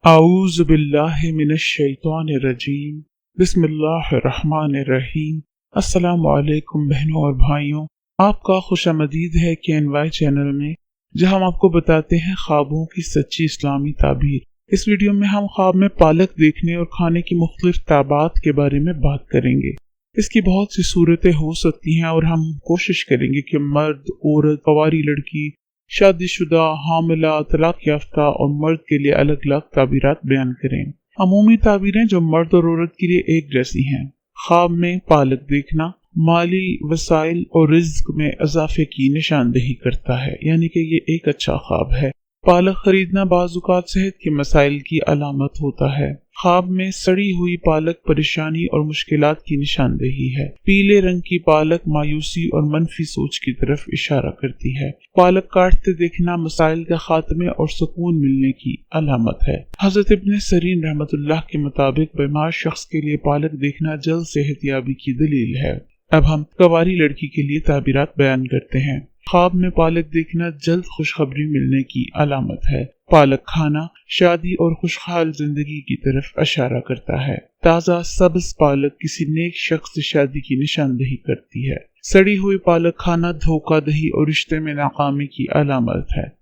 आऊज़ु बिल्लाहि मिनश शैतानिर रजीम। बिस्मिल्लाहिर रहमानिर रहीम। अस्सलामु अलैकुम बहनों और भाइयों, आपका खुशामदीद है KNY चैनल में, जहां हम आपको बताते हैं ख्वाबों की सच्ची इस्लामी ताबीर। इस वीडियो में हम ख्वाब में पालक देखने और खाने की मुख्तलिफ ताबात के बारे में बात करेंगे। इसकी बहुत सी सूरतें हो सकती हैं और हम कोशिश करेंगे कि मर्द, औरत, कवारी लड़की, शादीशुदा, हामिला, तलाक याफ्ता और मर्द के लिए अलग अलग ताबीरात बयान करें। अमूमी ताबीरें जो मर्द और औरत के लिए एक जैसी हैं। ख्वाब में पालक देखना माली वसाइल और रिज्क में इजाफे की निशानदेही करता है, यानी कि ये एक अच्छा ख्वाब है। पालक खरीदना बाज़-औक़ात सेहत के मसाइल की अलामत होता है। ख्वाब में सड़ी हुई पालक परेशानी और मुश्किलात की निशानदेही है। पीले रंग की पालक मायूसी और मनफी सोच की तरफ इशारा करती है। पालक काटते देखना मसाइल के खात्मे और सुकून मिलने की अलामत है। हज़रत इब्न सीरीन रहमतुल्लाह के मुताबिक बीमार शख्स के लिए पालक देखना जल्द सेहतयाबी की दलील है। अब हम कवारी लड़की के लिए ताबीरात बयान करते हैं। ख्वाब में पालक देखना जल्द खुशखबरी मिलने की अलामत है। पालक खाना शादी और खुशहाल जिंदगी की तरफ इशारा करता है। ताज़ा सब्ज पालक किसी नेक शख्स से शादी की निशानदेही करती है। सड़ी हुई पालक खाना धोखाधड़ी और रिश्ते में नाकामी की अलामत है।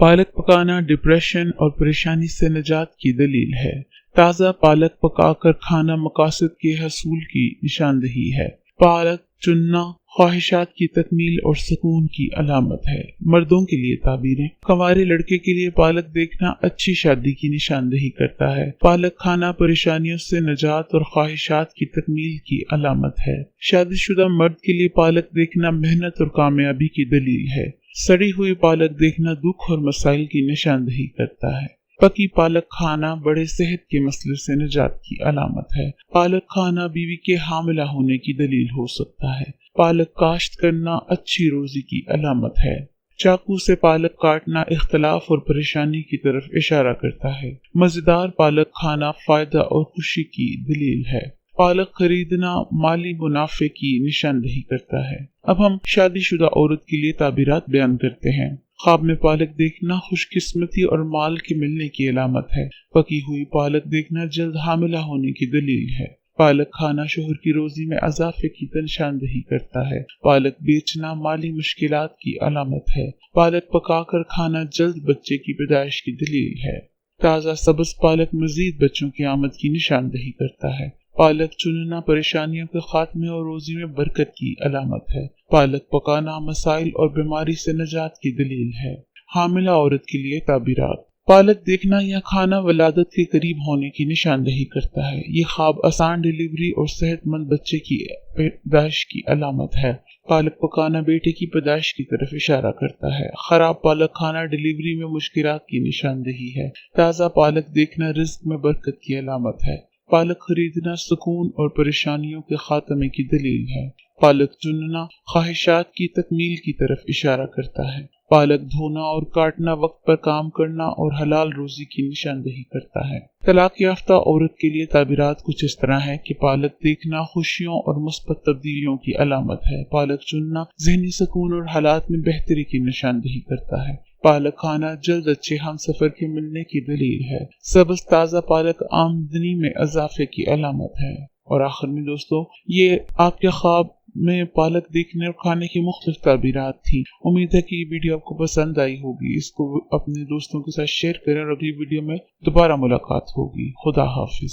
पालक पकाना डिप्रेशन और परेशानी से निजात की दलील है। ताज़ा पालक पकाकर खाना मकासद के हसूल की निशानदेही है। पालक चुनना ख्वाहिशात की तकमील और सुकून की अलामत है। मर्दों के लिए ताबीरें। कंवारे लड़के के लिए पालक देखना अच्छी शादी की निशानदेही करता है। पालक खाना परेशानियों से निजात और ख्वाहिशात की तकमील की अलामत है। शादीशुदा मर्द के लिए पालक देखना मेहनत और कामयाबी की दलील है। सड़ी हुई पालक देखना दुख और मसाइल की निशानदेही करता है। पकी पालक खाना बड़े सेहत के मसले से निजात की अलामत है। पालक खाना बीवी के हामिला होने की दलील हो सकता है। पालक काश्त करना अच्छी रोजी की अलामत है। चाकू से पालक काटना इख्तलाफ और परेशानी की तरफ इशारा करता है। मजेदार पालक खाना फायदा और खुशी की दलील है। पालक खरीदना माली मुनाफे की निशानदेही करता है। अब हम शादीशुदा औरत के लिए ताबीरात बयान करते हैं। ख्वाब में पालक देखना खुशकिस्मती और माल के मिलने की अलामत है। पकी हुई पालक देखना जल्द हामिला होने की दलील है। पालक खाना शोहर की रोजी में इजाफे की निशानदेही करता है। पालक बेचना माली मुश्किलात की अलामत है। पालक पकाकर खाना जल्द बच्चे की पैदाइश की दलील है। ताज़ा सब्ज पालक मजीद बच्चों की आमद की निशानदेही करता है। पालक चुनना परेशानियों के खात्मे और रोजी में बरकत की अलामत है। पालक पकाना मसाइल और बीमारी से निजात की दलील है। हामिला औरत के लिए ताबीरात। पालक देखना या खाना वलादत के करीब होने की निशानदेही करता है। ये ख्वाब आसान डिलीवरी और सेहतमंद बच्चे की पैदाइश की अलामत है। पालक पकाना बेटे की पैदाइश की तरफ इशारा करता है। खराब पालक खाना डिलीवरी में मुश्किलात की निशानदेही है। ताज़ा पालक देखना रिज्क में बरकत की अलामत है। पालक खरीदना सुकून और परेशानियों के खात्मे की दलील है। पालक चुनना ख्वाहिशात की तकमील की तरफ इशारा करता है। पालक धोना और काटना वक्त पर काम करना और हलाल रोजी की निशानदेही करता है। तलाक याफ्ता औरत के लिए ताबीरात कुछ इस तरह है कि पालक देखना खुशियों और मुस्बत तब्दीलियों की अलामत है। पालक चुनना ज़हनी सुकून और हालात में बेहतरी की निशानदेही करता है। पालक खाना जल्द अच्छे हम सफर के मिलने की दलील है। सब्ज ताज़ा पालक आमदनी में इजाफे की अलामत है। और आखिर में दोस्तों, ये आपके ख्वाब में पालक देखने और खाने की मुख्तलिफ ताबीरात थी। उम्मीद है कि ये वीडियो आपको पसंद आई होगी। इसको अपने दोस्तों के साथ शेयर करें और अगली वीडियो में दोबारा मुलाकात होगी। खुदा हाफिज।